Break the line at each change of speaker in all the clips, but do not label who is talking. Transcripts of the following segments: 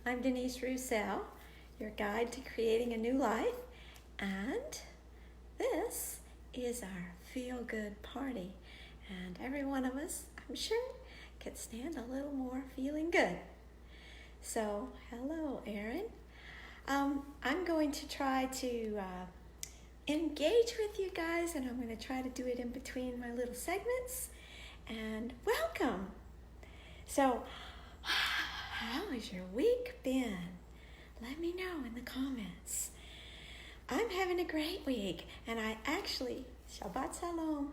I'm Denise Roussel, your guide to creating a new life, and this is our feel-good party. And every one of us, I'm sure, can stand a little more feeling good. So, hello, Erin. I'm going to try to engage with you guys, and I'm going to try to do it in between my little segments. And welcome! So, how has your week been? Let me know in the comments. I'm having a great week, and Shabbat Shalom,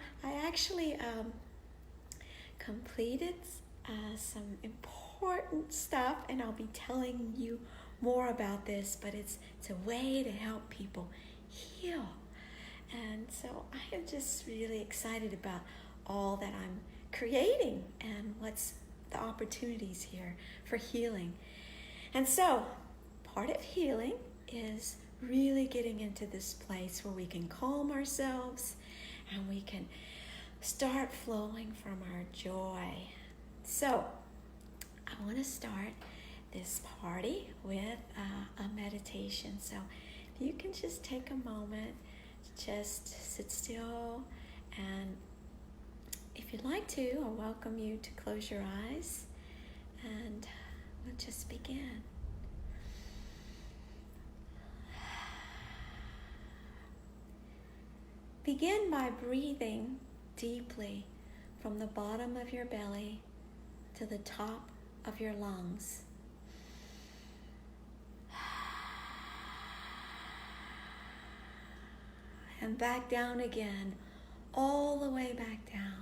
completed some important stuff, and I'll be telling you more about this, but it's a way to help people heal. And so I am just really excited about all that I'm creating and what's the opportunities here for healing. And so part of healing is really getting into this place where we can calm ourselves and we can start flowing from our joy. So I want to start this party with a meditation. So if you can just take a moment, just sit still, and if you'd like to, I welcome you to close your eyes, and we'll just begin. Begin by breathing deeply from the bottom of your belly to the top of your lungs. And back down again, all the way back down.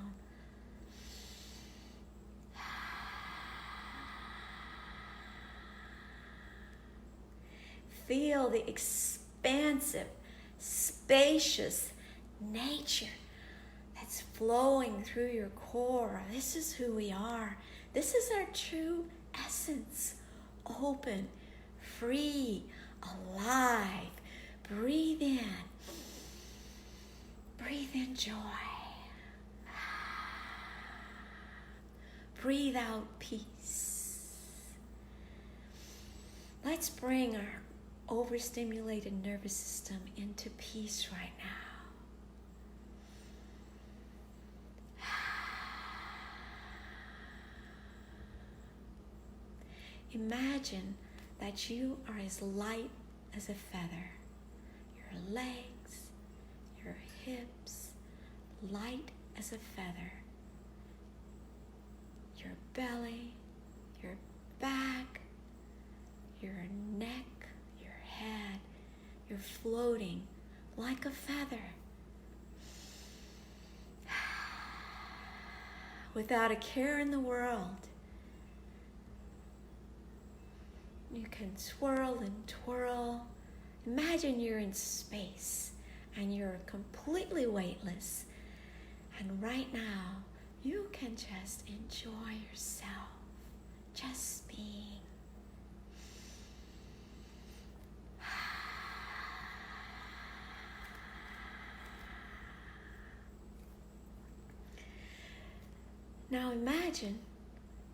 Feel the expansive, spacious nature that's flowing through your core. This is who we are. This is our true essence. Open, free, alive. Breathe in. Breathe in joy. Breathe out peace. Let's bring our overstimulated nervous system into peace right now. Imagine that you are as light as a feather. Your legs, your hips, light as a feather. Your belly, your back, your neck, your head, you're floating like a feather. Without a care in the world. You can swirl and twirl. Imagine you're in space and you're completely weightless. And right now, you can just enjoy yourself, just being. Now imagine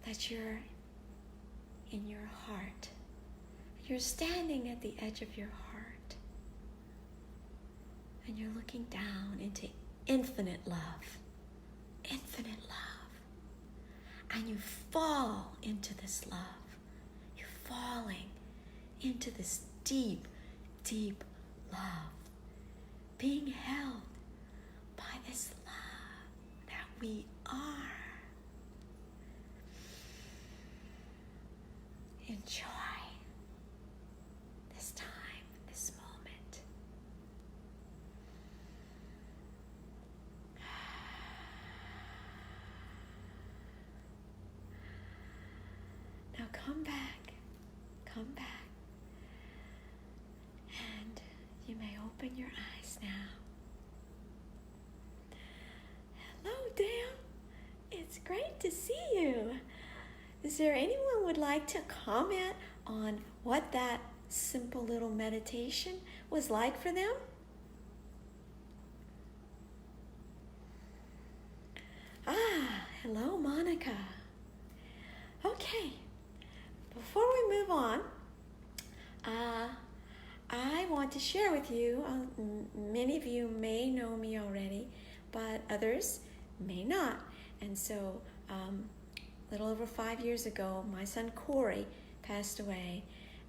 that you're in your heart. You're standing at the edge of your heart. And you're looking down into infinite love. Infinite love. And you fall into this love. You're falling into this deep, deep love. Being held by this love that we are. Enjoy this time, this moment. Now come back, and you may open your eyes now. Hello, Dan. It's great to see you. Is there anyone would like to comment on what that simple little meditation was like for them? Hello, Monica. Okay, before we move on, Uh, I want to share with you, many of you may know me already, but others may not. And so, a little over 5 years ago, my son Corey passed away,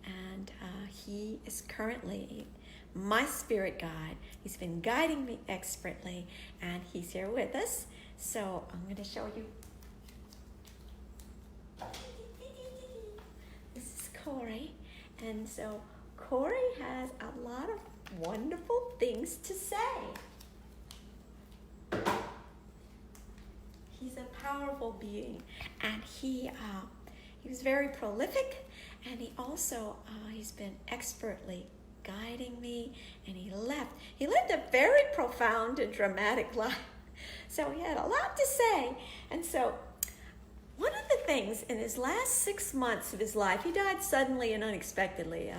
and he is currently my spirit guide. He's been guiding me expertly, and he's here with us. So I'm going to show you. This is Corey, and so Corey has a lot of wonderful things to say. He's a powerful being, and he was very prolific, and he also he's been expertly guiding me, and he lived a very profound and dramatic life. So he had a lot to say. And so one of the things in his last 6 months of his life, he died suddenly and unexpectedly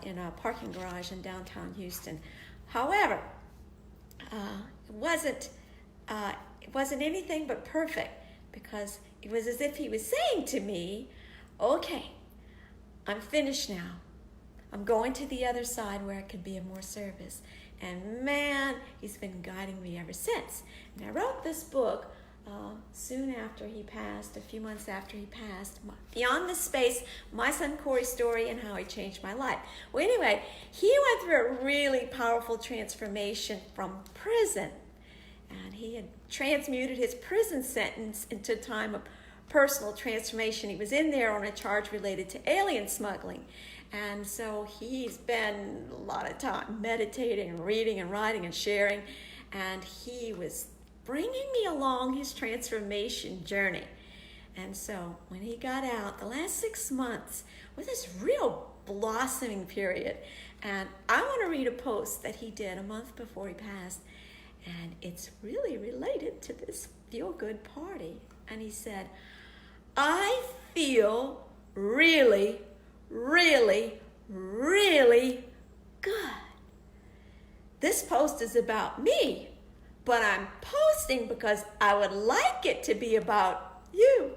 in a parking garage in downtown Houston. However, it wasn't anything but perfect, because it was as if he was saying to me, okay, I'm finished now. I'm going to the other side where I could be of more service. And man, he's been guiding me ever since. And I wrote this book soon after he passed, a few months after he passed, Beyond the Space, My Son Corey's Story and How He Changed My Life. Well, anyway, he went through a really powerful transformation from prison. And he had transmuted his prison sentence into a time of personal transformation. He was in there on a charge related to alien smuggling. And so he's been a lot of time meditating and reading and writing and sharing. And he was bringing me along his transformation journey. And so when he got out, the last 6 months was this real blossoming period. And I want to read a post that he did a month before he passed. And it's really related to this feel-good party. And he said, I feel really, really, really good. This post is about me, but I'm posting because I would like it to be about you.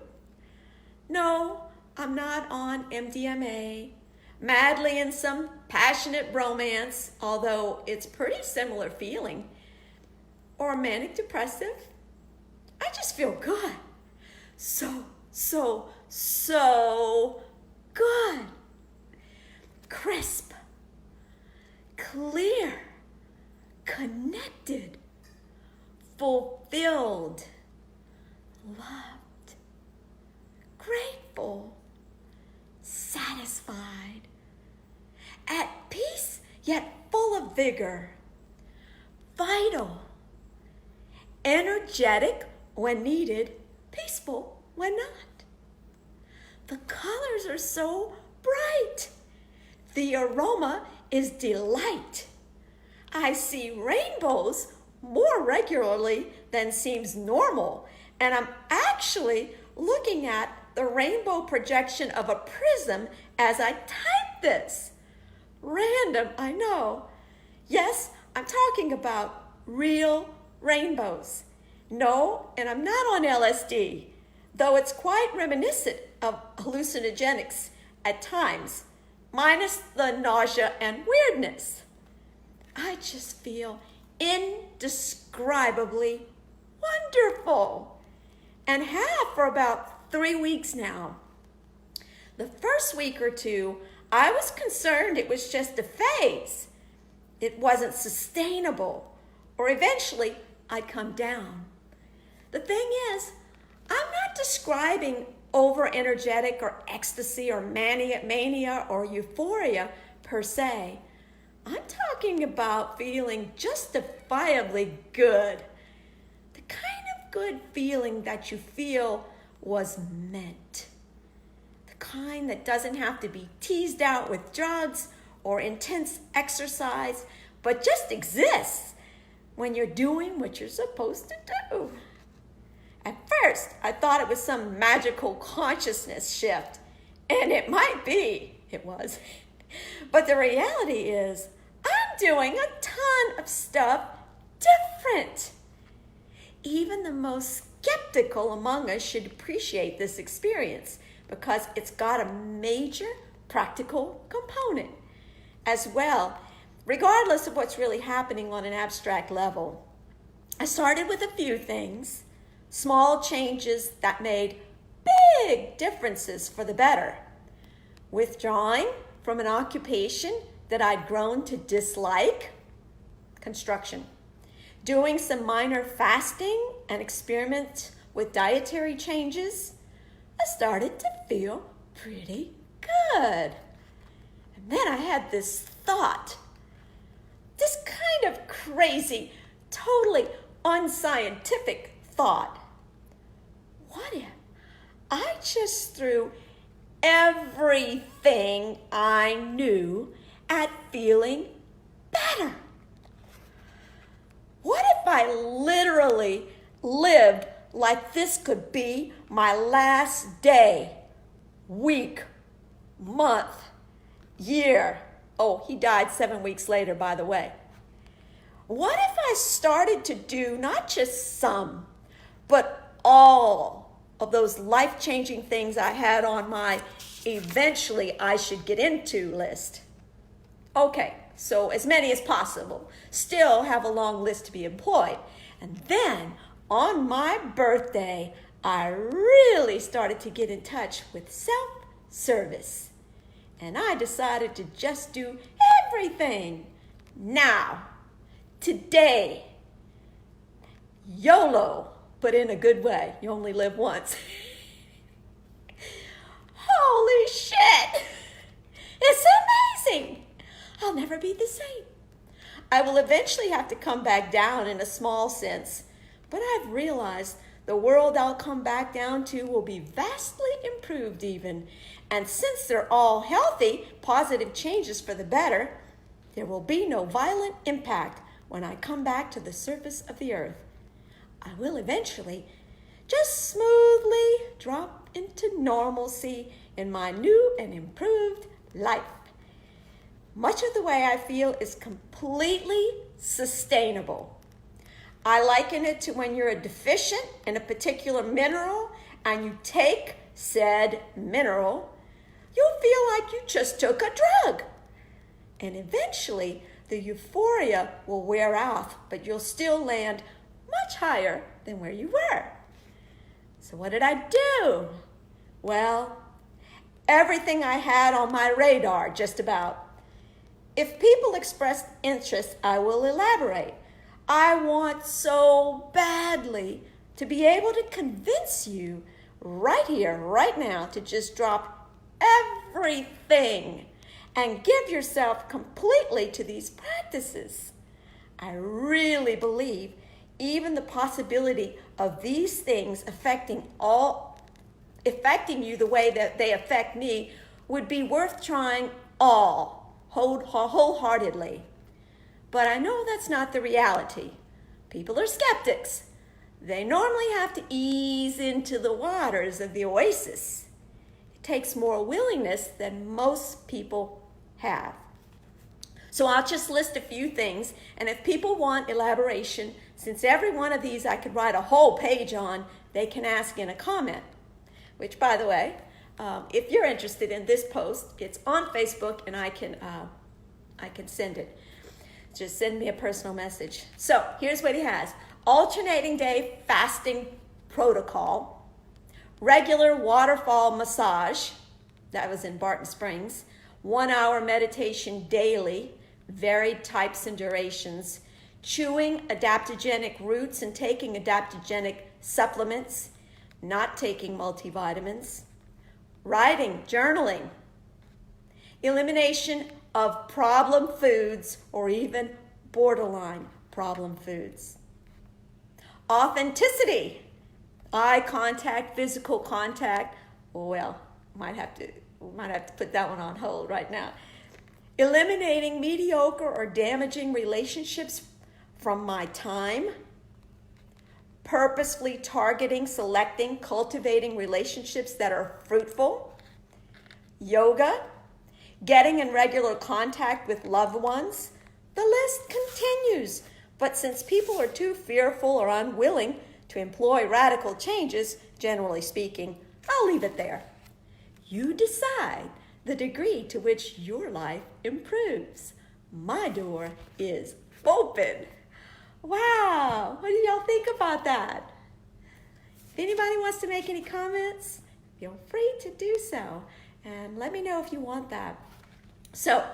No, I'm not on MDMA, madly in some passionate bromance, although it's pretty similar feeling, or manic depressive. I just feel good. So good. Crisp, clear, connected, fulfilled, loved, grateful, satisfied, at peace yet full of vigor, vital, energetic when needed, peaceful when not. The colors are so bright. The aroma is delight. I see rainbows more regularly than seems normal, and I'm actually looking at the rainbow projection of a prism as I type this. Random, I know. Yes, I'm talking about real rainbows. No, and I'm not on LSD, though it's quite reminiscent of hallucinogenics at times, minus the nausea and weirdness. I just feel indescribably wonderful, and have for about 3 weeks now. The first week or two, I was concerned it was just a phase. It wasn't sustainable, or eventually I'd come down. The thing is, I'm not describing over-energetic or ecstasy or mania or euphoria per se. I'm talking about feeling justifiably good. The kind of good feeling that you feel was meant. The kind that doesn't have to be teased out with drugs or intense exercise, but just exists when you're doing what you're supposed to do. At first, I thought it was some magical consciousness shift, and it might be. It was. But the reality is, I'm doing a ton of stuff different. Even the most skeptical among us should appreciate this experience, because it's got a major practical component as well, regardless of what's really happening on an abstract level. I started with a few things, small changes that made big differences for the better. Withdrawing from an occupation that I'd grown to dislike, construction. Doing some minor fasting and experiment with dietary changes, I started to feel pretty good. And then I had this thought, this kind of crazy, totally unscientific thought. What if I just threw everything I knew at feeling better? What if I literally lived like this could be my last day, week, month, year? Oh, he died 7 weeks later, by the way. What if I started to do not just some, but all of those life-changing things I had on my eventually I should get into list? Okay, so as many as possible. Still have a long list to be employed. And then on my birthday, I really started to get in touch with self-service. And I decided to just do everything now, today. YOLO, but in a good way. You only live once. Holy shit! It's amazing! I'll never be the same. I will eventually have to come back down in a small sense, but I've realized the world I'll come back down to will be vastly improved even. And since they're all healthy, positive changes for the better, there will be no violent impact when I come back to the surface of the earth. I will eventually just smoothly drop into normalcy in my new and improved life. Much of the way I feel is completely sustainable. I liken it to when you're deficient in a particular mineral and you take said mineral, you'll feel like you just took a drug. And eventually, the euphoria will wear off, but you'll still land much higher than where you were. So what did I do? Well, everything I had on my radar, just about. If people express interest, I will elaborate. I want so badly to be able to convince you right here, right now, to just drop everything and give yourself completely to these practices. I really believe even the possibility of these things affecting you the way that they affect me would be worth trying wholeheartedly. But I know that's not the reality. People are skeptics. They normally have to ease into the waters of the oasis. It takes more willingness than most people have. So I'll just list a few things, and if people want elaboration, since every one of these I could write a whole page on, they can ask in a comment. Which, by the way, if you're interested in this post, it's on Facebook, and I can send it. Just send me a personal message. So here's what he has: alternating day fasting protocol, regular waterfall massage, that was in Barton Springs, 1 hour meditation daily, varied types and durations, chewing adaptogenic roots and taking adaptogenic supplements, not taking multivitamins, writing, journaling, elimination of problem foods or even borderline problem foods. Authenticity, eye contact, physical contact. Well, might have to put that one on hold right now. Eliminating mediocre or damaging relationships from my time. Purposefully targeting, selecting, cultivating relationships that are fruitful. Yoga. Getting in regular contact with loved ones. The list continues. But since people are too fearful or unwilling to employ radical changes, generally speaking, I'll leave it there. You decide the degree to which your life improves. My door is open. Wow, what do y'all think about that? If anybody wants to make any comments, feel free to do so. And let me know if you want that. So,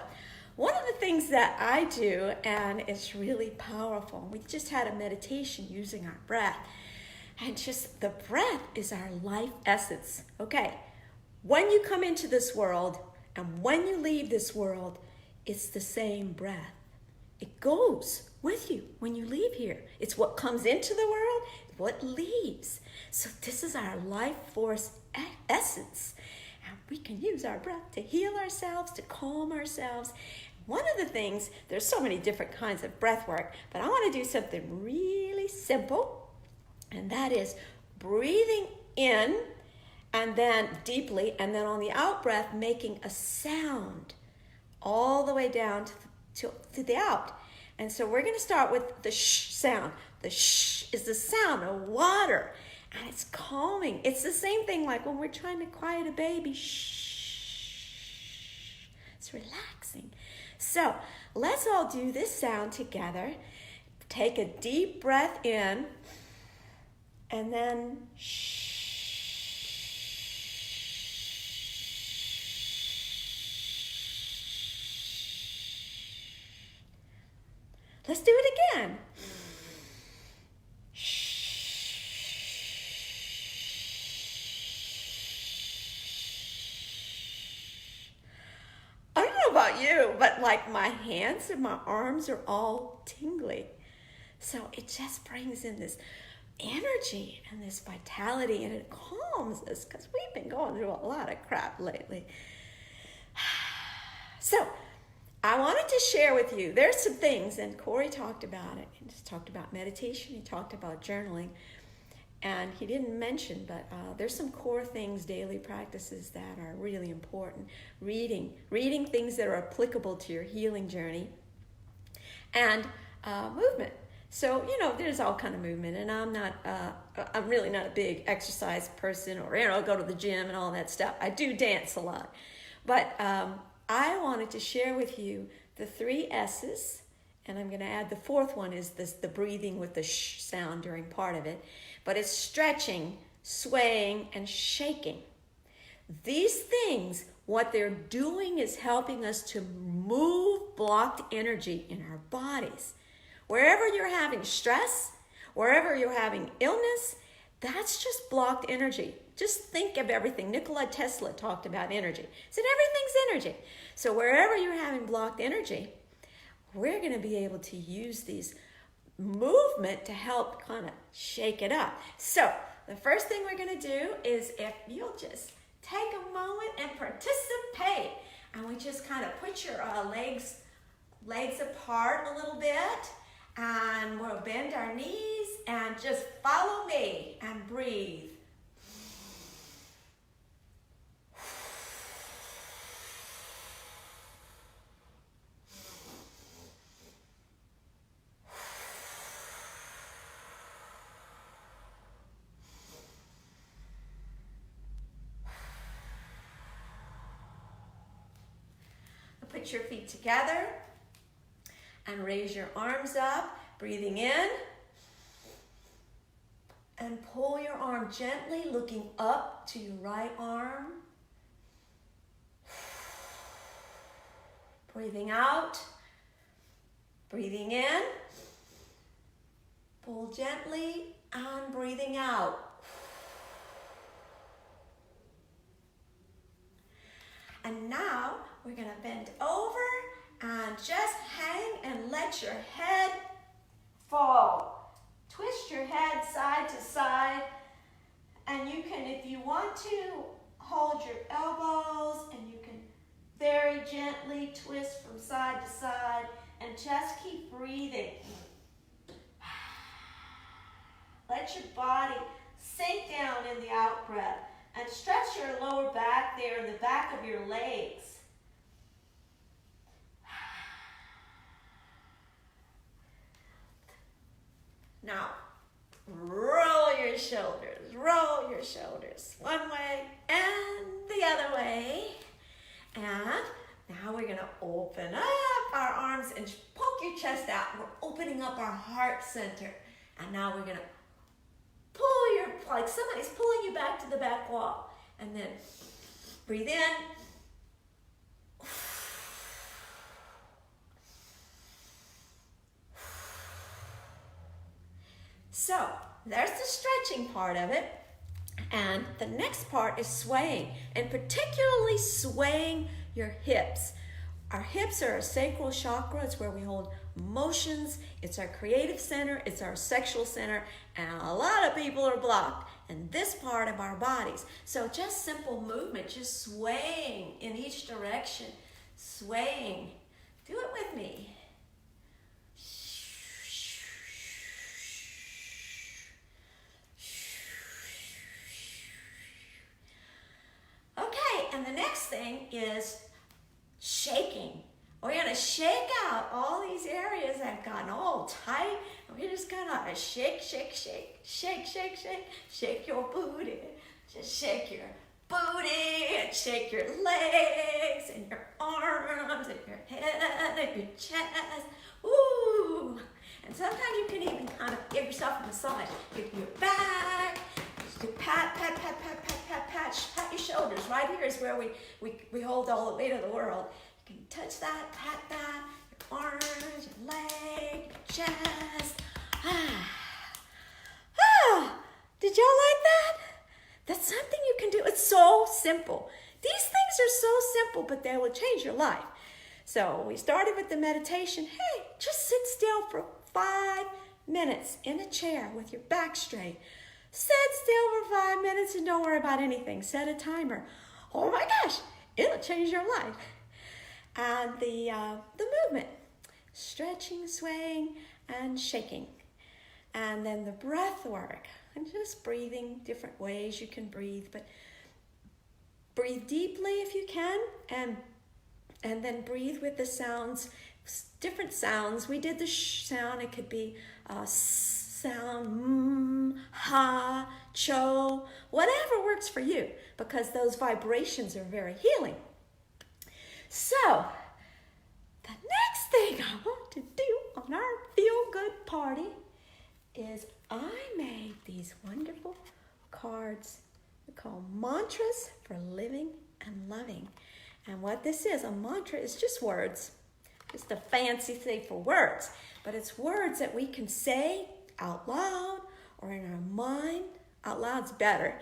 one of the things that I do, and it's really powerful, we just had a meditation using our breath. And just the breath is our life essence. Okay, when you come into this world and when you leave this world, it's the same breath. It goes with you when you leave here. It's what comes into the world, what leaves. So this is our life force essence. And we can use our breath to heal ourselves, to calm ourselves. One of the things, there's so many different kinds of breath work, but I want to do something really simple, and that is breathing in and then deeply, and then on the out breath, making a sound all the way down to the out. And so we're going to start with the sh sound. The sh is the sound of water, and it's calming. It's the same thing like when we're trying to quiet a baby. Shh. It's relaxing. So let's all do this sound together. Take a deep breath in, and then shh. Let's do it again. I don't know about you, but like my hands and my arms are all tingly. So it just brings in this energy and this vitality, and it calms us because we've been going through a lot of crap lately. So I wanted to share with you, there's some things, and Corey talked about it. He just talked about meditation, he talked about journaling, and he didn't mention, but there's some core things, daily practices that are really important. Reading things that are applicable to your healing journey, and movement. So, there's all kind of movement, and I'm really not a big exercise person, or, go to the gym and all that stuff. I do dance a lot, but I wanted to share with you the 3 S's, and I'm going to add the 4th one is the breathing with the sh sound during part of it, but it's stretching, swaying, and shaking. These things, what they're doing is helping us to move blocked energy in our bodies. Wherever you're having stress, wherever you're having illness, that's just blocked energy. Just think of everything. Nikola Tesla talked about energy. He said everything's energy. So wherever you're having blocked energy, we're going to be able to use these movement to help kind of shake it up. So the first thing we're going to do is, if you'll just take a moment and participate, and we just kind of put your legs apart a little bit, and we'll bend our knees and just follow me and breathe. Put your feet together and raise your arms up, breathing in, and pull your arm gently, looking up to your right arm. Breathing out, breathing in, pull gently, and breathing out. And now we're going to bend over and just hang and let your head fall. Twist your head side to side, and you can, if you want to, hold your elbows, and you can very gently twist from side to side, and just keep breathing. Let your body sink down in the out breath, and stretch your lower back there in the back of your legs. Now, roll your shoulders one way and the other way. And going to open up our arms and poke your chest out. We're opening up our heart center. And now we're going to pull your, like somebody's pulling you back to the back wall. And then breathe in. So there's the stretching part of it. And the next part is swaying, and particularly swaying your hips. Our hips are our sacral chakra. It's where we hold emotions. It's our creative center. It's our sexual center. And a lot of people are blocked in this part of our bodies. So just simple movement, just swaying in each direction. Swaying. Do it with me. And the next thing is shaking. We're going to shake out all these areas that have gotten all tight. And we're just going to shake, shake, shake, shake, shake, shake, shake your booty. Just shake your booty and shake your legs and your arms and your head and your chest. Ooh. And sometimes you can even kind of give yourself a massage. Give your back. Pat, pat, pat, pat, pat, pat, pat your shoulders. Right here is where we hold all the weight of the world. You can touch that, pat that, your arms, your leg, your chest. Did y'all like that? That's something you can do. It's so simple. These things are so simple, but they will change your life. So we started with the meditation. Hey, just sit still for 5 minutes in a chair with your back straight. Sit still for 5 minutes and don't worry about anything. Set a timer. Oh my gosh, it'll change your life. And the movement, stretching, swaying, and shaking. And then the breath work, and just breathing, different ways you can breathe, but breathe deeply if you can, and then breathe with the sounds, different sounds. We did the sh sound. It could be sound, ha, cho, whatever works for you, because those vibrations are very healing. So, the next thing I want to do on our feel-good party is I made these wonderful cards. They're called mantras for living and loving. And what this is, a mantra is just words, just a fancy thing for words, but it's words that we can say out loud or in our mind. Out loud's better,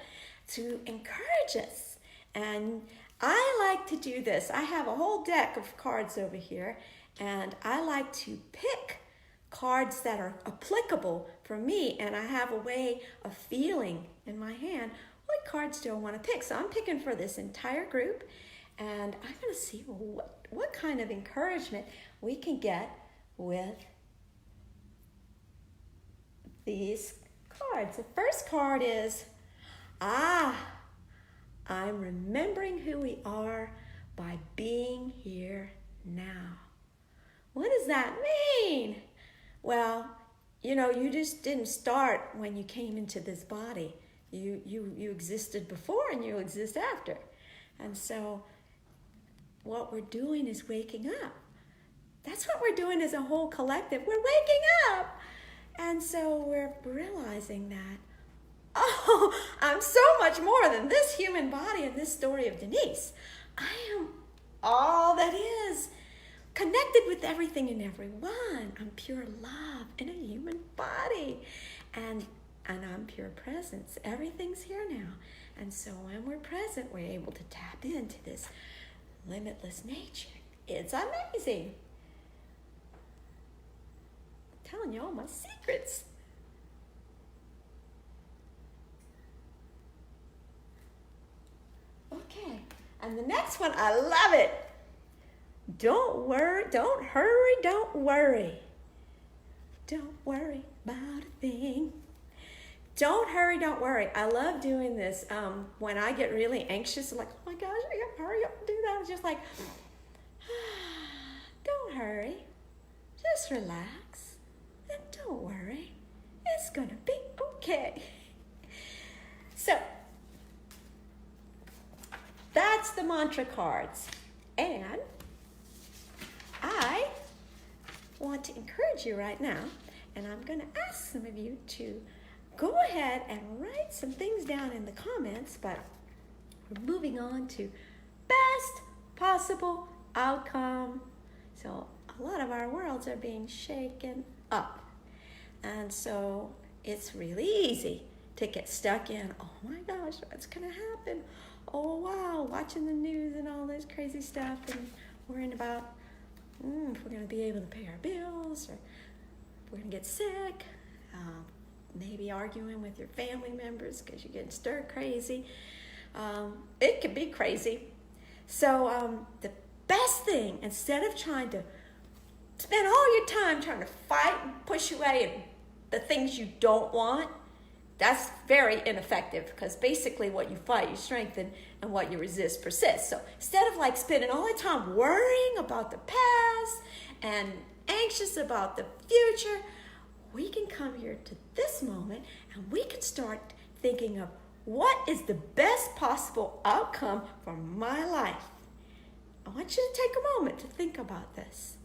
to encourage us. And I like to do this. I have a whole deck of cards over here, and I like to pick cards that are applicable for me, and I have a way of feeling in my hand what cards do I want to pick. So I'm picking for this entire group, and I'm going to see what kind of encouragement we can get with these cards. The first card is, I'm remembering who we are by being here now. What does that mean? Well, you just didn't start when you came into this body. You existed before and you exist after. And so what we're doing is waking up. That's what we're doing as a whole collective. We're waking up. And so we're realizing that, I'm so much more than this human body and this story of Denise. I am all that is, connected with everything and everyone. I'm pure love in a human body. And I'm pure presence. Everything's here now. And so when we're present, we're able to tap into this limitless nature. It's amazing. I'm telling you all my secrets. Okay, and the next one, I love it. Don't worry, don't hurry, don't worry. Don't worry about a thing. Don't hurry, don't worry. I love doing this when I get really anxious, like, oh my gosh, I gotta hurry up and do that. It's just like, don't hurry, just relax, and don't worry. It's gonna be okay. So, that's the mantra cards. And want to encourage you right now, and I'm going to ask some of you to go ahead and write some things down in the comments, but we're moving on to best possible outcome. So a lot of our worlds are being shaken up. And so it's really easy to get stuck in, oh my gosh, what's going to happen? Oh wow, watching the news and all this crazy stuff and worrying about if we're going to be able to pay our bills, or if we're going to get sick, maybe arguing with your family members because you're getting stir crazy. It can be crazy. So the best thing, instead of trying to spend all your time trying to fight and push away the things you don't want, that's very ineffective, because basically what you fight, you strengthen, and what you resist persists. So instead of like spending all the time worrying about the past and anxious about the future, we can come here to this moment and we can start thinking of what is the best possible outcome for my life. I want you to take a moment to think about this.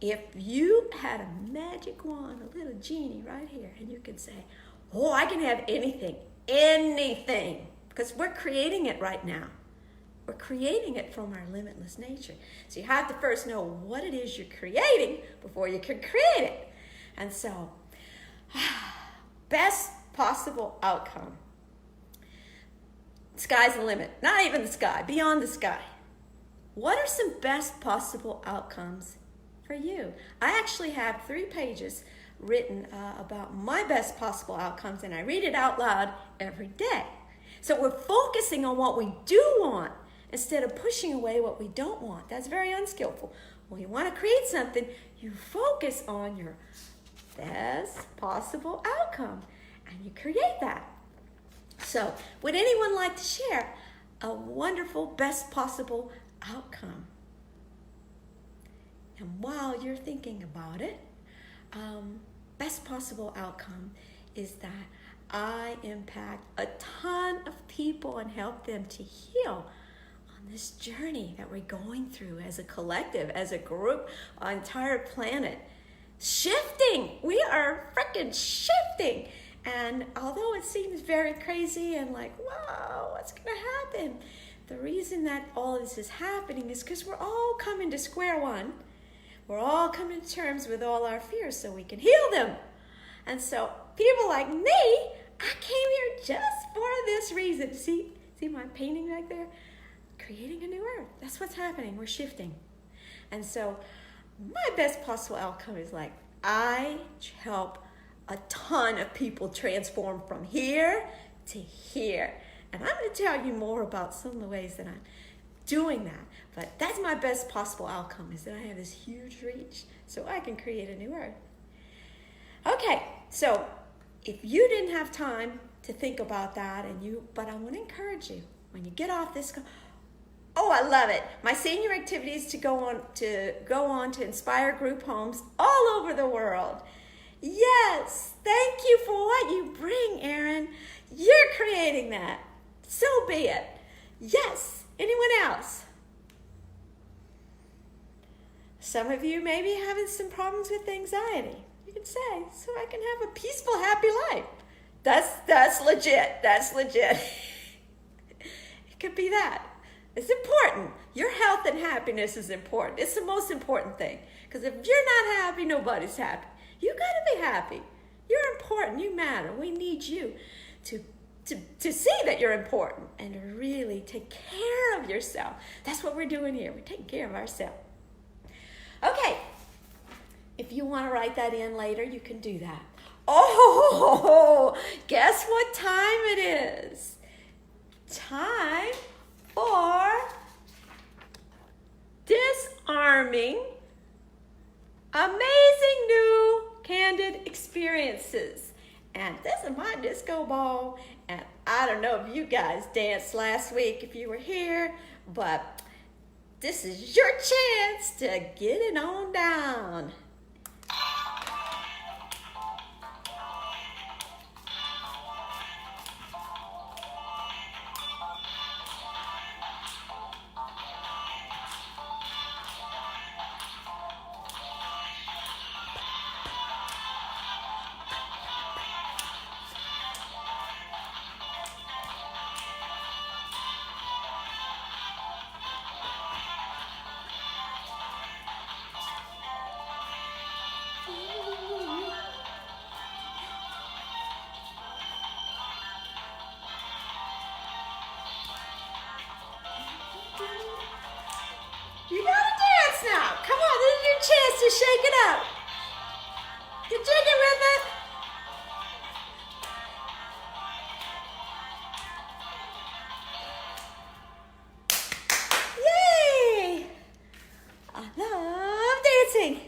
If you had a magic wand, a little genie right here, and you could say, oh, I can have anything, because we're creating it right now. We're creating it from our limitless nature. So you have to first know what it is you're creating before you can create it. And so, best possible outcome. Sky's the limit. Not even the sky, beyond the sky. What are some best possible outcomes for you? I actually have 3 pages written about my best possible outcomes, and I read it out loud every day. So we're focusing on what we do want instead of pushing away what we don't want. That's very unskillful. When you want to create something, you focus on your best possible outcome, and you create that. So would anyone like to share a wonderful best possible outcome? And while you're thinking about it, best possible outcome is that I impact a ton of people and help them to heal on this journey that we're going through as a collective, as a group, our entire planet. Shifting. We are freaking shifting. And although it seems very crazy and like, wow, what's going to happen? The reason that all of this is happening is because we're all coming to square one. We're all coming to terms with all our fears so we can heal them. And so people like me, I came here just for this reason. See my painting right there? Creating a new earth. That's what's happening. We're shifting. And so my best possible outcome is like, I help a ton of people transform from here to here. And I'm going to tell you more about some of the ways that I'm doing that. But that's my best possible outcome, is that I have this huge reach so I can create a new earth. Okay, so if you didn't have time to think about that, but I want to encourage you, when you get off this, oh, I love it. My senior activities to go on to inspire group homes all over the world. Yes, thank you for what you bring, Erin. You're creating that. So be it. Yes, anyone else? Some of you may be having some problems with anxiety. You can say, so I can have a peaceful, happy life. That's legit. That's legit. It could be that. It's important. Your health and happiness is important. It's the most important thing. Because if you're not happy, nobody's happy. You gotta be happy. You're important. You matter. We need you to see that you're important and to really take care of yourself. That's what we're doing here. We're taking care of ourselves. Okay. If you want to write that in later, you can do that. Oh, guess what time it is? Time for disarming amazing new candid experiences. And this is my disco ball. And I don't know if you guys danced last week if you were here, but this is your chance to get it on down. chance to shake it up. Get jiggy with it. Yay! I love dancing.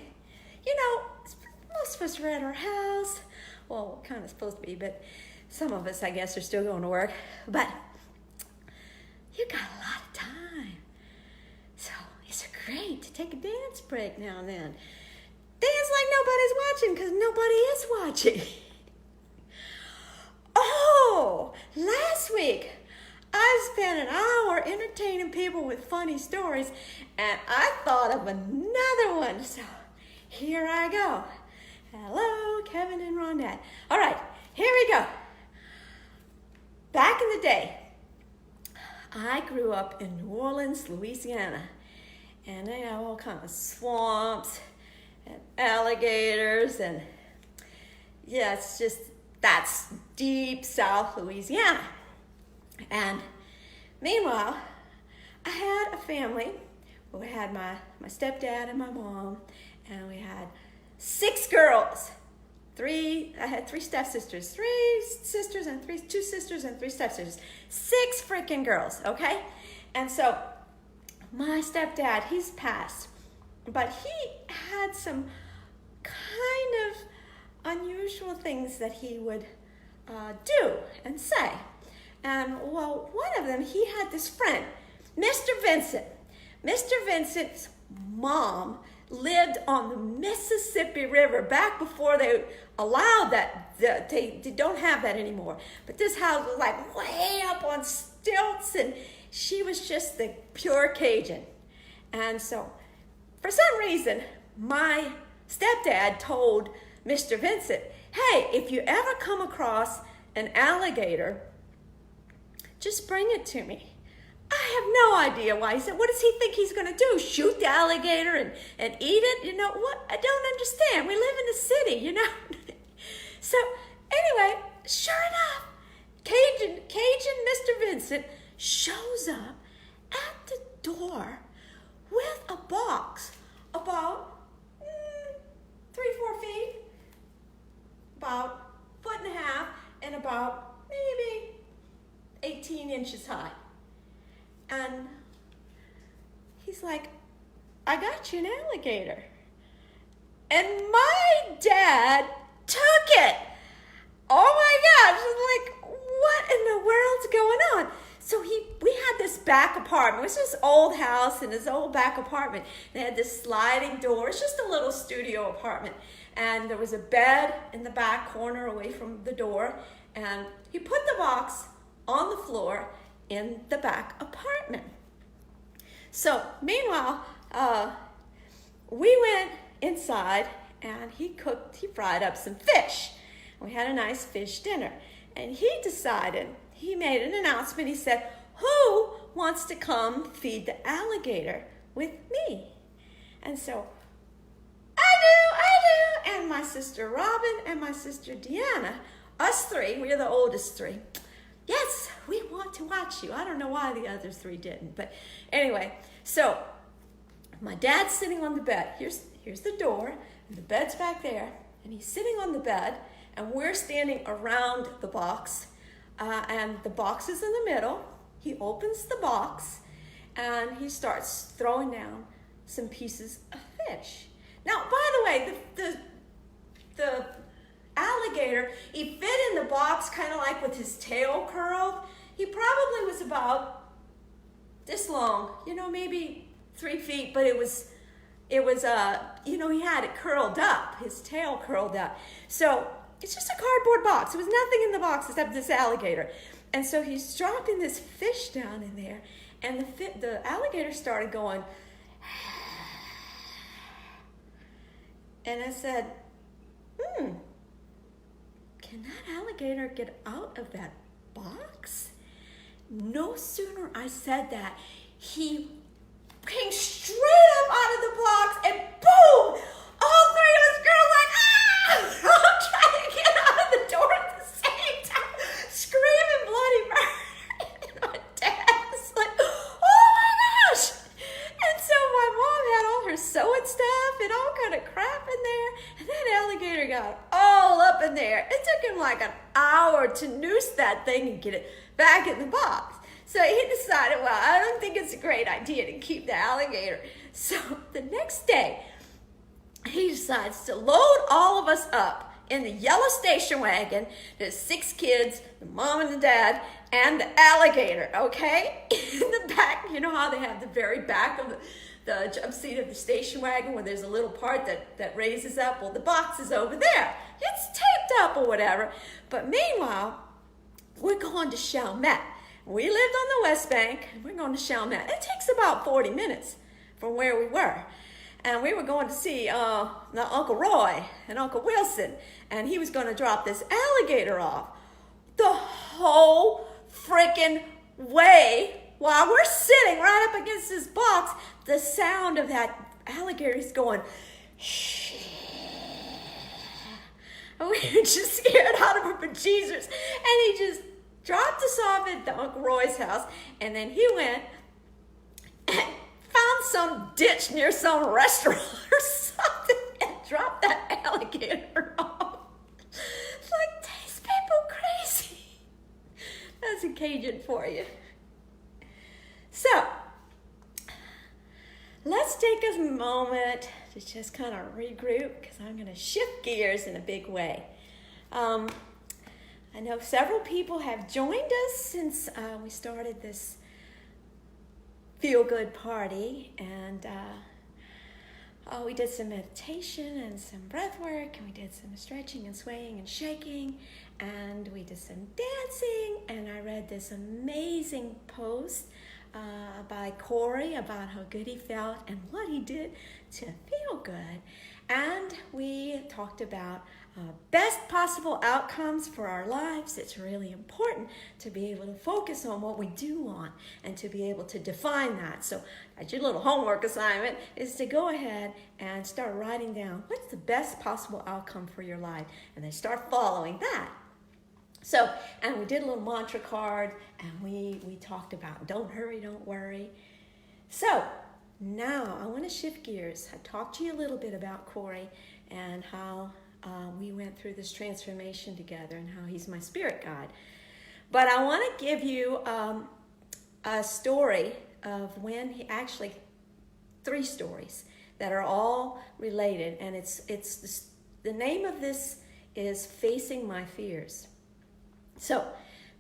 You know, most of us are at our house. Well, we're kind of supposed to be, but some of us, I guess, are still going to work. But you got a lot of time. So it's great to take a dance break now and then. Dance like nobody's watching, because nobody is watching. Oh, last week I spent an hour entertaining people with funny stories, and I thought of another one. So here I go. Hello, Kevin and Rondette. All right, here we go. Back in the day, I grew up in New Orleans, Louisiana, and they have all kinds of swamps and alligators, and yeah, that's deep South Louisiana. And meanwhile, I had a family. We had my stepdad and my mom, and we had 6 girls. I had 3 stepsisters, 2 sisters and 3 stepsisters. 6 freaking girls, okay? And so my stepdad, he's passed, but he had some kind of unusual things that he would do and say. And well, one of them, he had this friend, Mr. Vincent. Mr. Vincent's mom lived on the Mississippi River back before they allowed that. They don't have that anymore. But this house was like way up on stilts, and she was just the pure Cajun. And so for some reason, my stepdad told Mr. Vincent, hey, if you ever come across an alligator, just bring it to me. I have no idea why. He said, what does he think he's going to do? Shoot the alligator and eat it? You know, what? I don't understand. We live in the city, you know. So anyway, sure enough, Cajun Mr. Vincent shows up at the door with a box about 3-4 feet, about 1.5 feet, and about maybe 18 inches high. And he's like, I got you an alligator. And my dad took it. Oh my gosh, I'm like, what in the world's going on? So we had this back apartment. It was this old house in this old back apartment. They had this sliding door. It's just a little studio apartment. And there was a bed in the back corner away from the door. And he put the box on the floor in the back apartment. So meanwhile, we went inside, and he fried up some fish. We had a nice fish dinner. And he made an announcement. He said, who wants to come feed the alligator with me? And so, I do. And my sister Robin and my sister Deanna, us 3, we're the oldest 3. Yes, we want to watch you. I don't know why the other 3 didn't. But anyway, so my dad's sitting on the bed. Here's the door, and the bed's back there. And he's sitting on the bed, and we're standing around the box. And the box is in the middle. He opens the box, and he starts throwing down some pieces of fish. Now, by the way, the alligator, he fit in the box kind of like with his tail curled. He probably was about this long, maybe 3 feet, but it was he had it curled up, his tail curled up. So it's just a cardboard box. There was nothing in the box except this alligator. And so he's dropping this fish down in there, and the alligator started going, and I said, can that alligator get out of that box? No sooner I said that, he came straight up out of the box, and boom! All 3 of us girls like, I'm trying to get out of the door at the same time, screaming bloody murder. And my dad was like, oh my gosh! And so my mom had all her sewing stuff and all kind of crap in there. And that alligator got all up in there. It took him like an hour to noose that thing and get it back in the box. So he decided, well, I don't think it's a great idea to keep the alligator. So the next day, he decides to load all of us up in the yellow station wagon. There's 6 kids, the mom and the dad, and the alligator, okay? In the back, you know how they have the very back of the jump seat of the station wagon where there's a little part that raises up? Well, the box is over there. It's taped up or whatever. But meanwhile, we're going to Chalmette. We lived on the West Bank, and we're going to Chalmette. It takes about 40 minutes from where we were. And we were going to see Uncle Roy and Uncle Wilson, and he was going to drop this alligator off. The whole freaking way, while we're sitting right up against this box, the sound of that alligator is going, shh. And we were just scared out of our bejesus. And he just dropped us off at the Uncle Roy's house, and then he went and found some ditch near some restaurant or something and dropped that alligator off. Like, these people crazy. That's a Cajun for you. So, let's take a moment to just kind of regroup, because I'm going to shift gears in a big way. I know several people have joined us since we started this feel-good party, and we did some meditation and some breath work, and we did some stretching and swaying and shaking, and we did some dancing, and I read this amazing post by Corey about how good he felt and what he did to feel good. And we talked about best possible outcomes for our lives. It's really important to be able to focus on what we do want and to be able to define that. So that's your little homework assignment, is to go ahead and start writing down what's the best possible outcome for your life, and then start following that. So, and we did a little mantra card, and we talked about don't hurry, don't worry. So now I want to shift gears. I talked to you a little bit about Corey and how we went through this transformation together and how he's my spirit guide. But I want to give you a story of when he actually, 3 stories that are all related, and it's the name of this is Facing My Fears. So,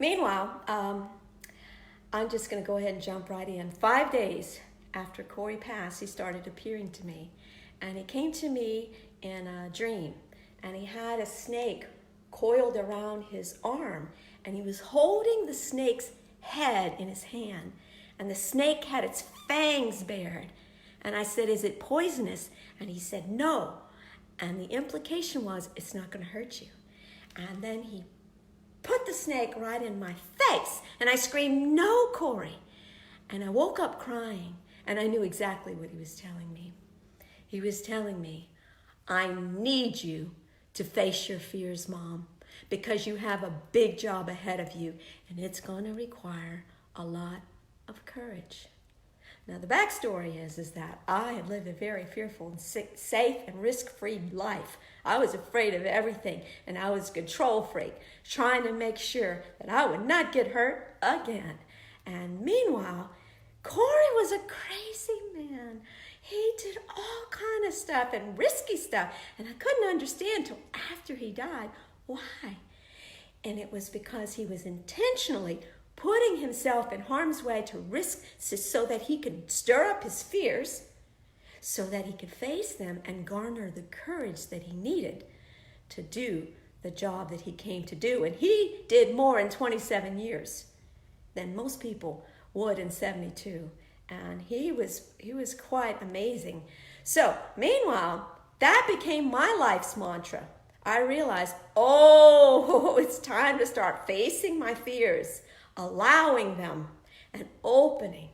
meanwhile, I'm just going to go ahead and jump right in. 5 days after Corey passed, he started appearing to me. And he came to me in a dream. And he had a snake coiled around his arm. And he was holding the snake's head in his hand. And the snake had its fangs bared. And I said, is it poisonous? And he said, no. And the implication was, it's not going to hurt you. And then he put the snake right in my face. And I screamed, no, Corey. And I woke up crying. And I knew exactly what he was telling me. He was telling me, I need you to face your fears, Mom, because you have a big job ahead of you, and it's going to require a lot of courage. Now, the backstory is that I had lived a very fearful and safe and risk-free life. I was afraid of everything, and I was a control freak, trying to make sure that I would not get hurt again. And meanwhile, Corey was a crazy man. He did all kind of stuff and risky stuff, and I couldn't understand till after he died why. And it was because he was intentionally putting himself in harm's way to risk so that he could stir up his fears, so that he could face them and garner the courage that he needed to do the job that he came to do. And he did more in 27 years than most people would in 72. And he was quite amazing. So, meanwhile, that became my life's mantra. I realized, it's time to start facing my fears, allowing them, and opening.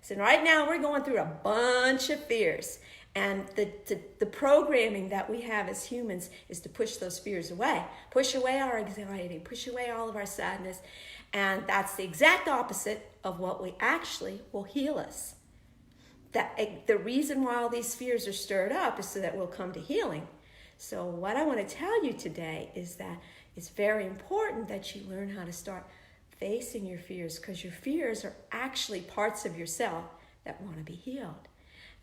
So right now we're going through a bunch of fears. And the programming that we have as humans is to push those fears away. Push away our anxiety, push away all of our sadness. And that's the exact opposite of what we actually will heal us. the reason why all these fears are stirred up is so that we'll come to healing. So what I want to tell you today is that it's very important that you learn how to start facing your fears, because your fears are actually parts of yourself that want to be healed.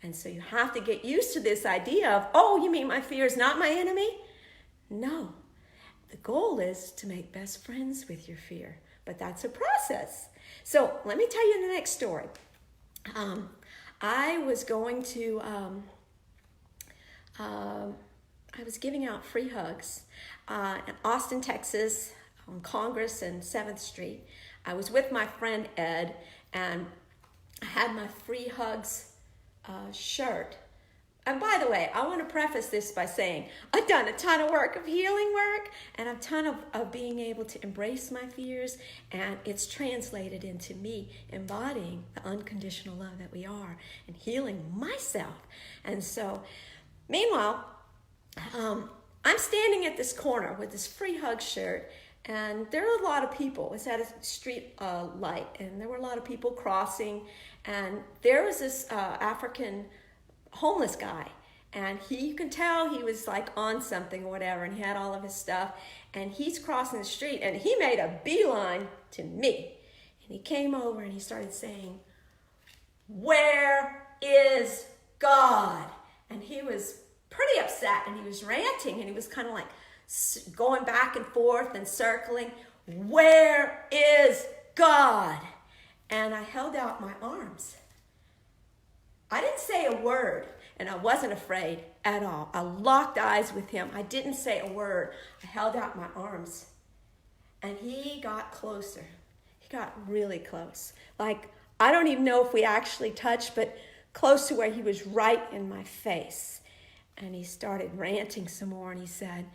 And so you have to get used to this idea of, oh, you mean my fear is not my enemy? No. The goal is to make best friends with your fear, but that's a process. So let me tell you the next story. I was going to, I was giving out free hugs in Austin, Texas, on Congress and 7th Street. I was with my friend Ed, and I had my free hugs shirt. And by the way, I want to preface this by saying I've done a ton of work of healing work, and a ton of being able to embrace my fears, and it's translated into me embodying the unconditional love that we are and healing myself. And so, meanwhile, I'm standing at this corner with this free hug shirt, and there are a lot of people. It's at a street light, and there were a lot of people crossing, and there was this African homeless guy, and you can tell he was like on something or whatever, and he had all of his stuff, and he's crossing the street, and he made a beeline to me, and he came over and he started saying, "Where is God?" And he was pretty upset, and he was ranting, and he was kind of like going back and forth and circling. "Where is God?" And I held out my arms. I didn't say a word, and I wasn't afraid at all. I locked eyes with him. I didn't say a word. I held out my arms, and he got closer. He got really close. Like, I don't even know if we actually touched, but close to where he was right in my face. And he started ranting some more, and he said,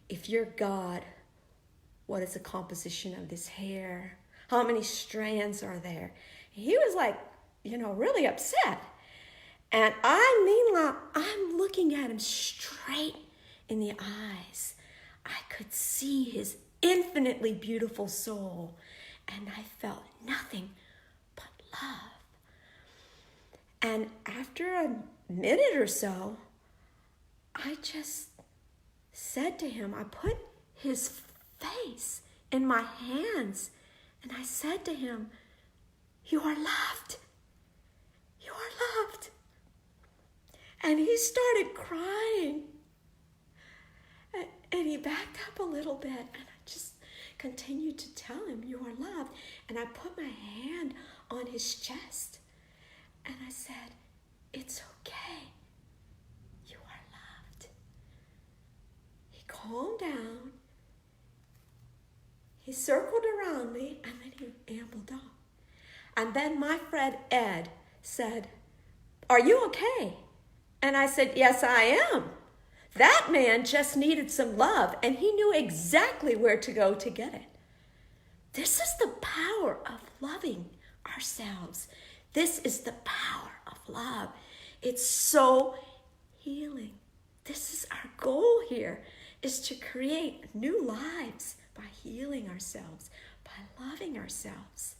"If you're God, what is the composition of this hair? How many strands are there?" And he was like, really upset. And meanwhile, I'm looking at him straight in the eyes. I could see his infinitely beautiful soul, and I felt nothing but love. And after a minute or so, I just said to him, I put his face in my hands, and I said to him, "You are loved. You are loved." And he started crying. And he backed up a little bit, and I just continued to tell him, "You are loved." And I put my hand on his chest, and I said, "It's okay. You are loved." He calmed down. He circled around me, and then he ambled off. And then my friend Ed said, "Are you okay?" And I said, "Yes, I am." That man just needed some love, and he knew exactly where to go to get it. This is the power of loving ourselves. This is the power of love. It's so healing. This is our goal here, is to create new lives by healing ourselves, by loving ourselves.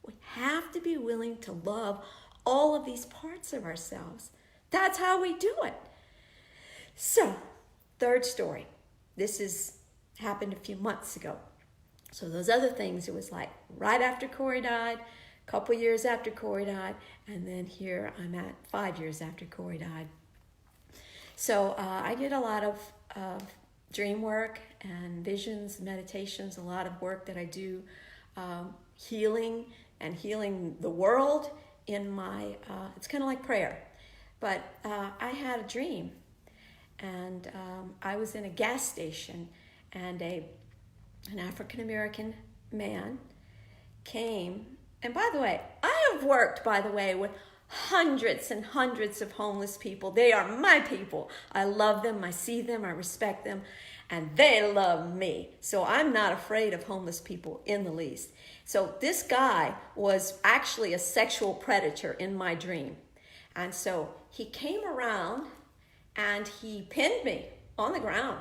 We have to be willing to love all of these parts of ourselves. That's how we do it. So, third story. This happened a few months ago. So those other things, it was like right after Corey died, a couple years after Corey died, and then here I'm at 5 years after Corey died. So I did a lot of dream work and visions, meditations, a lot of work that I do, healing the world in my, it's kind of like prayer. But I had a dream, and I was in a gas station, and an African-American man came. And by the way, I have worked, with hundreds and hundreds of homeless people. They are my people. I love them, I see them, I respect them, and they love me. So I'm not afraid of homeless people in the least. So this guy was actually a sexual predator in my dream. And so he came around and he pinned me on the ground.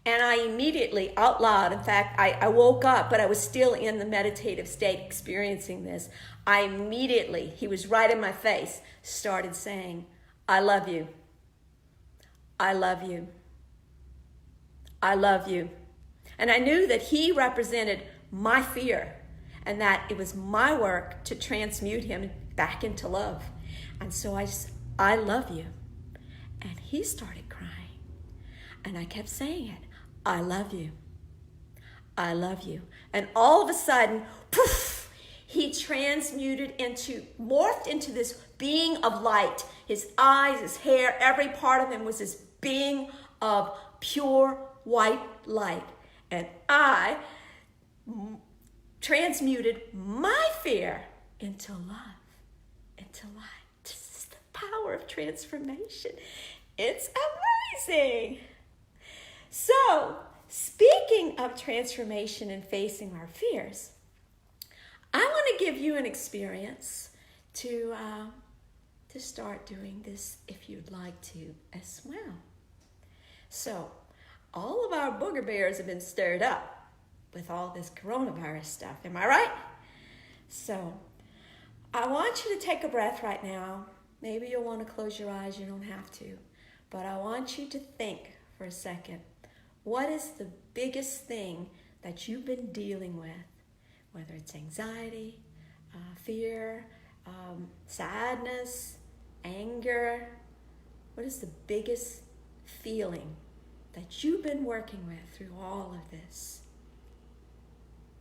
And I immediately, out loud, in fact, I woke up, but I was still in the meditative state experiencing this. I immediately, he was right in my face, started saying, I love you. I love you. I love you. And I knew that he represented my fear and that it was my work to transmute him back into love. And so I love you. And he started crying. And I kept saying it. I love you. I love you. And all of a sudden, poof, he morphed into this being of light. His eyes, his hair, every part of him was this being of pure white light. And I transmuted my fear into love, into light. This is the power of transformation. It's amazing. So, speaking of transformation and facing our fears, I want to give you an experience to start doing this if you'd like to as well. So, all of our booger bears have been stirred up with all this coronavirus stuff. Am I right? So, I want you to take a breath right now. Maybe you'll want to close your eyes. You don't have to. But I want you to think for a second. What is the biggest thing that you've been dealing with? Whether it's anxiety, fear, sadness, anger. What is the biggest feeling that you've been working with through all of this?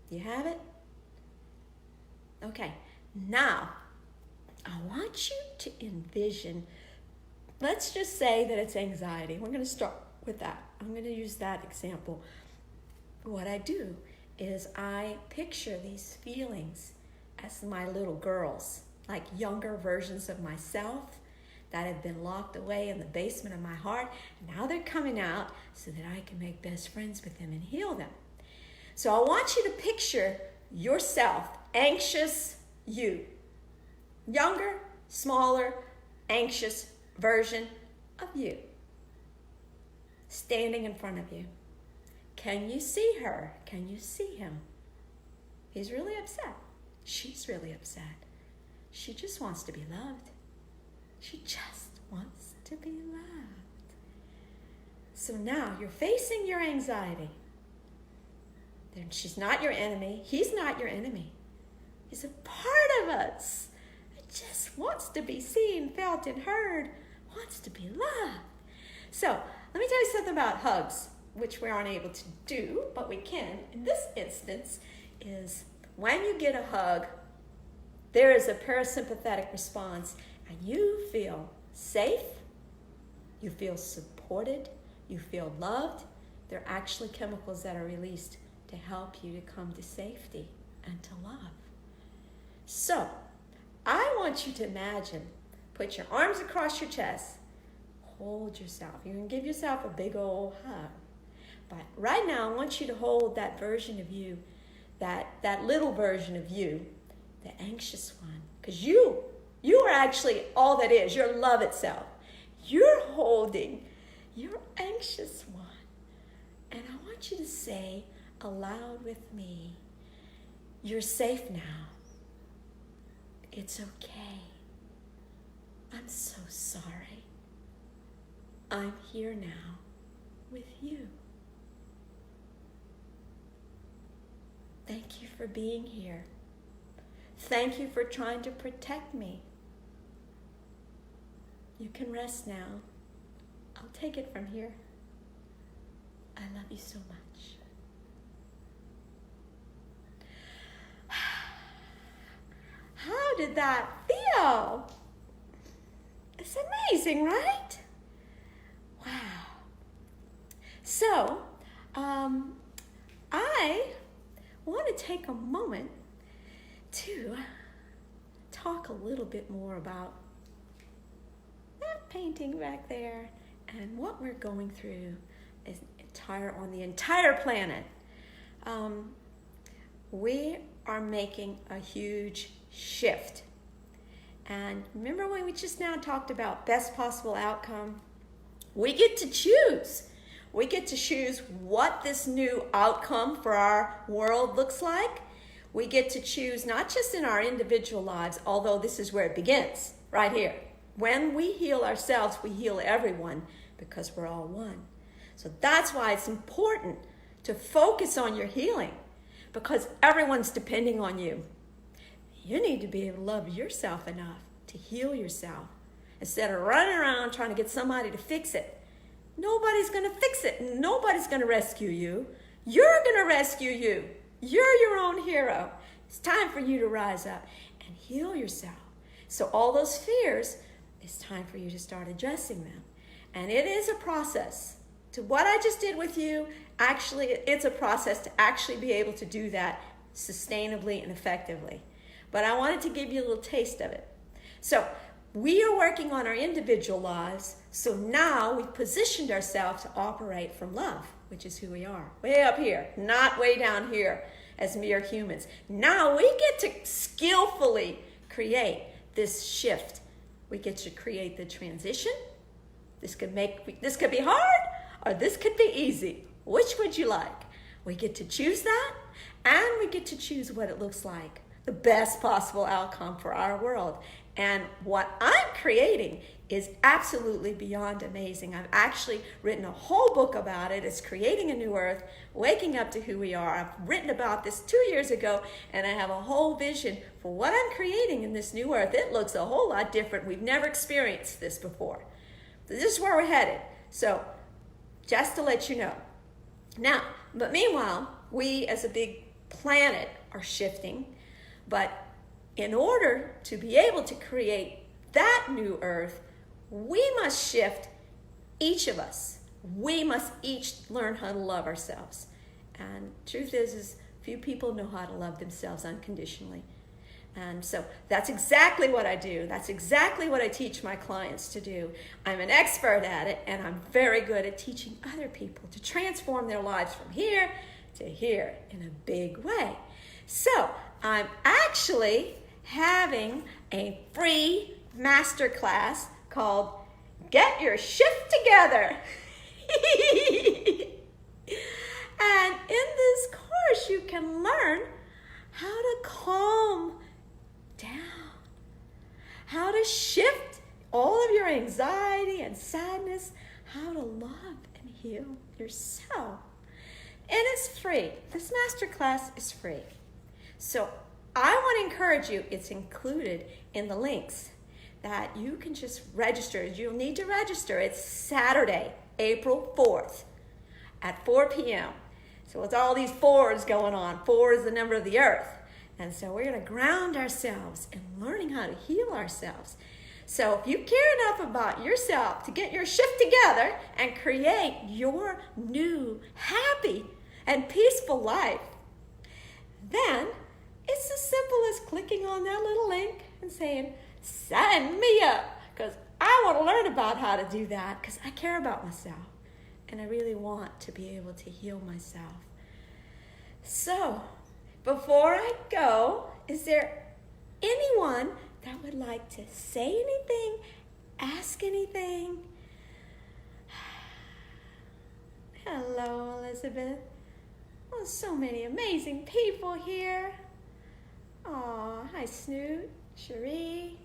You have it? Okay, now I want you to envision, let's just say that it's anxiety. We're going to start with that. I'm going to use that example. What I do is I picture these feelings as my little girls, like younger versions of myself that have been locked away in the basement of my heart. Now they're coming out so that I can make best friends with them and heal them. So I want you to picture yourself, anxious you, younger, smaller, anxious version of you, standing in front of you. Can you see her? Can you see him? He's really upset. She's really upset. She just wants to be loved. She just wants to be loved. So now you're facing your anxiety. Then she's not your enemy. He's not your enemy. He's a part of us. It just wants to be seen, felt, and heard. Wants to be loved. So let me tell you something about hugs, which we aren't able to do, but we can in this instance, is when you get a hug, there is a parasympathetic response, and you feel safe, you feel supported, you feel loved. There are actually chemicals that are released to help you to come to safety and to love. So, I want you to imagine, put your arms across your chest, hold yourself. You can give yourself a big old hug. But right now, I want you to hold that version of you, that little version of you, the anxious one. Because you are actually all that is. You're love itself. You're holding your anxious one. And I want you to say aloud with me, you're safe now. It's okay. I'm so sorry. I'm here now with you. Thank you for being here. Thank you for trying to protect me. You can rest now. I'll take it from here. I love you so much. How did that feel? It's amazing, right? Wow. So, I want to take a moment to talk a little bit more about that painting back there and what we're going through on the entire planet. We are making a huge shift. And remember when we just now talked about best possible outcome? We get to choose We get to choose what this new outcome for our world looks like. We get to choose not just in our individual lives, although this is where it begins, right here. When we heal ourselves, we heal everyone because we're all one. So that's why it's important to focus on your healing, because everyone's depending on you. You need to be able to love yourself enough to heal yourself instead of running around trying to get somebody to fix it. Nobody's going to fix it. Nobody's going to rescue you. You're going to rescue you. You're your own hero. It's time for you to rise up and heal yourself. So all those fears, it's time for you to start addressing them. And it is a process. To what I just did with you, actually, it's a process to actually be able to do that sustainably and effectively. But I wanted to give you a little taste of it. So we are working on our individual lives. So now we've positioned ourselves to operate from love, which is who we are. Way up here, not way down here as mere humans. Now we get to skillfully create this shift. We get to create the transition. This could be hard, or this could be easy. Which would you like? We get to choose that, and we get to choose what it looks like. The best possible outcome for our world. And what I'm creating is absolutely beyond amazing. I've actually written a whole book about it. It's Creating a New Earth, Waking Up to Who We Are. I've written about this 2 years ago, and I have a whole vision for what I'm creating in this new earth. It looks a whole lot different. We've never experienced this before. This is where we're headed. So just to let you know. Now, but meanwhile, we as a big planet are shifting. But in order to be able to create that new earth, we must shift, each of us. We must each learn how to love ourselves. And truth is few people know how to love themselves unconditionally. And so that's exactly what I do. That's exactly what I teach my clients to do. I'm an expert at it, and I'm very good at teaching other people to transform their lives from here to here in a big way. So I'm actually having a free masterclass called Get Your Shift Together. And in this course, you can learn how to calm down, how to shift all of your anxiety and sadness, how to love and heal yourself. And it's free. This masterclass is free. So I want to encourage you, it's included in the links, that you can just register. You'll need to register. It's Saturday, April 4th at 4 p.m. So it's all these fours going on. 4 is the number of the earth. And so we're going to ground ourselves in learning how to heal ourselves. So if you care enough about yourself to get your shift together and create your new, happy, and peaceful life, then it's as simple as clicking on that little link and saying, sign me up, because I want to learn about how to do that, because I care about myself and I really want to be able to heal myself. So before I go, is there anyone that would like to say anything, ask anything? Hello, Elizabeth. Oh, so many amazing people here. Oh, hi, Snoot, Cherie,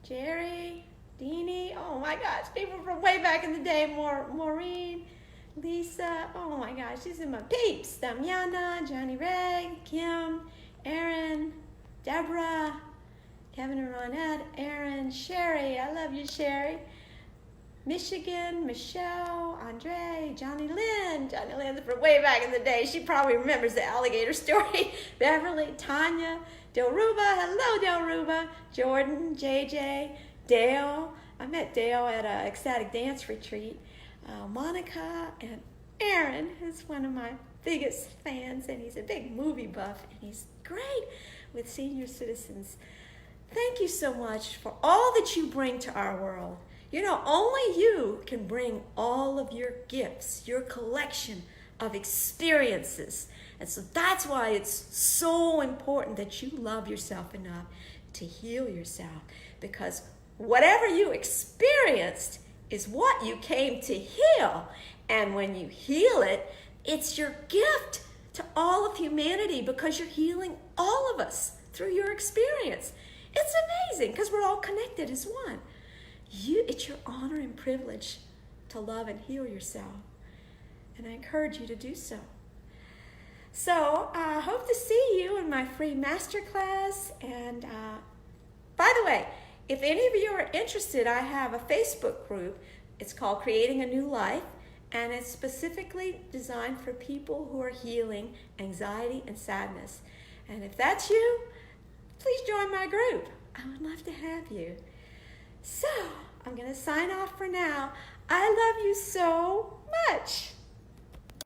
Jerry, Deanie. Oh my gosh, people from way back in the day. Maureen, Lisa. Oh my gosh, these are my peeps. Damiana, Johnny Ray, Kim, Aaron, Deborah, Kevin and Ronette, Aaron, Sherry. I love you, Sherry. Michigan, Michelle, Andre, Johnny Lynn. Johnny Lynn's from way back in the day. She probably remembers the alligator story. Beverly, Tanya, Delruba. Hello, Delruba. Jordan, JJ, Dale. I met Dale at an ecstatic dance retreat. Monica and Aaron is one of my biggest fans, and he's a big movie buff, and he's great with senior citizens. Thank you so much for all that you bring to our world. You know, only you can bring all of your gifts, your collection of experiences. And so that's why it's so important that you love yourself enough to heal yourself. Because whatever you experienced is what you came to heal. And when you heal it, it's your gift to all of humanity because you're healing all of us through your experience. It's amazing because we're all connected as one. It's your honor and privilege to love and heal yourself. And I encourage you to do so. So I hope to see you in my free masterclass. And by the way, if any of you are interested, I have a Facebook group. It's called Creating a New Life, and it's specifically designed for people who are healing anxiety and sadness. And if that's you, please join my group. I would love to have you. So I'm going to sign off for now. I love you so much.